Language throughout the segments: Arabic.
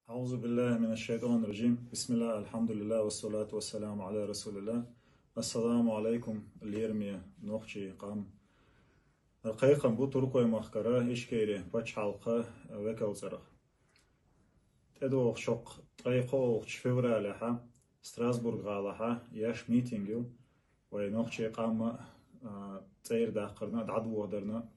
أعوذ بالله من الشيطان الرجيم. بسم الله الحمد لله والصلاة والسلام على رسول الله. السلام عليكم اليرمي نوخشي قام القيقم بو تركوي مخكرة إشكيري باش حلقة وكل زرق تدوخ شق طريقوخ فبراير ستراسبورغ غالها ياش ميتينجو ونوخشي قام تير داقرنا دعدو ودرنا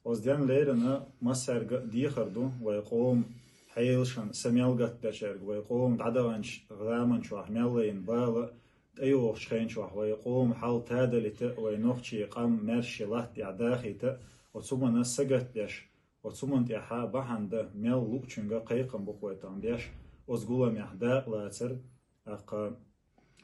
وزدان ليرنا مسار ديخردو ويقوم حيلشان سميلغت دشرق ويقوم دعدوانش غامن شوح ميلين بالا ايوه شخين شوح ويقوم حال تادلت وينوخشي قام مرشي لات يعداخيت وصومنا سجت دش وصومن تيحا بحند ميل لوكشنغا قيقم بقويتان دش وزغولا محدا لاتر اقا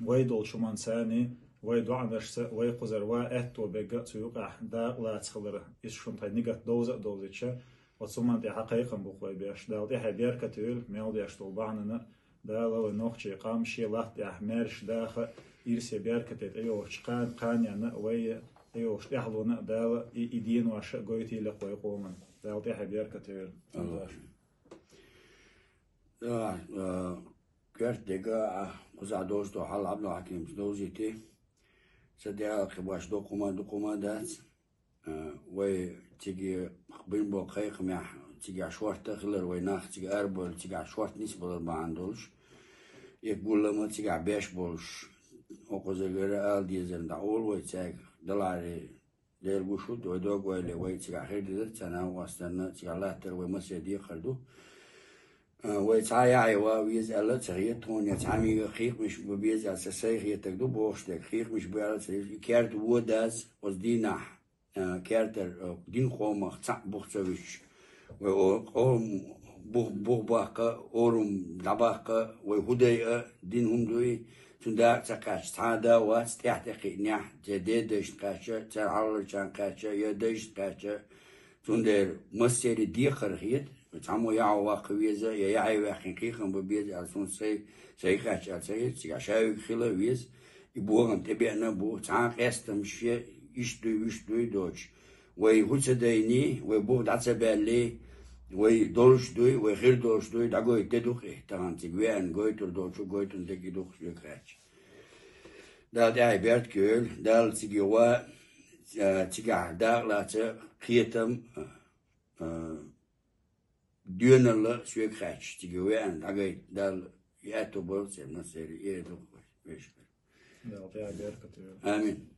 ويدول شمان ساني ويدو عندش ويقزر واتو بيغا تيوقع دا لاتخلر يشون تاي نيغت دوزيتشا وصومن تي حقيقة بقوي بيش دال تي حبير كتير ميل ديش طلباننا دال ونوخشي قام شي لات يحمرش داخ يرسي بير كتير ايوش قان يعني وي ايوش يحلونا دال يدين واش قويتي لقوي قومن دال تي حبير كتير كرت دقا قزع دوزتو حال عبدو حكيم دوزيتي سديا خباش دوكوما دات وي تيجي بين بو قيق مع تيجي عشوار تغلر ويناخ تيجي أربل تيجي عشوار نسبة ما عندولش يقول لما تيجي عباش بولش وقزا غير آل ديزن دعول ويتاق دلاري دير بوشود ويدوق ويلي ويتاق خير ديزر تانا واستنا تيجي لاتر ومسيا دي خردو ويتعايا عيوا ويزأل تغيير تون يتعامي خيق مش ببيزع سسيخ يتقدو بوشتك خيق مش بيعرف كارت ووداز وزدينح كارتر دين خوما خصع بوختويش وقوم بوغ باقة أورم لباقة وهدايا دين هم دوي تندا تكاش تعدا واستحتقي نح جديدش كاشة تعالر كان كاشة يدش كاشة تندر مسير ديخر هيت تعمو يعو واقويزة يعي واخين قيخن ببيز عالسون سي كاشة عشاوي خلا ويز يبوغن تبعنا بو تعاق استمشي يشتوي دوش وي هوتسديني وي بوغ دعتبالي وي دولش دوي وي غير دولش دوي دعوي تدوخي تغانتي ويان غويتر دوشو غويتر دكي دوخ يكراش دال داعي بيرت كيول دال تيجي وا تيجي داغ لاتا قيتم ديونلا سويكراش تيجي ويان دعوي دال ياتو بولس نصير يدوخ ويش دال تي عبير كتير آمين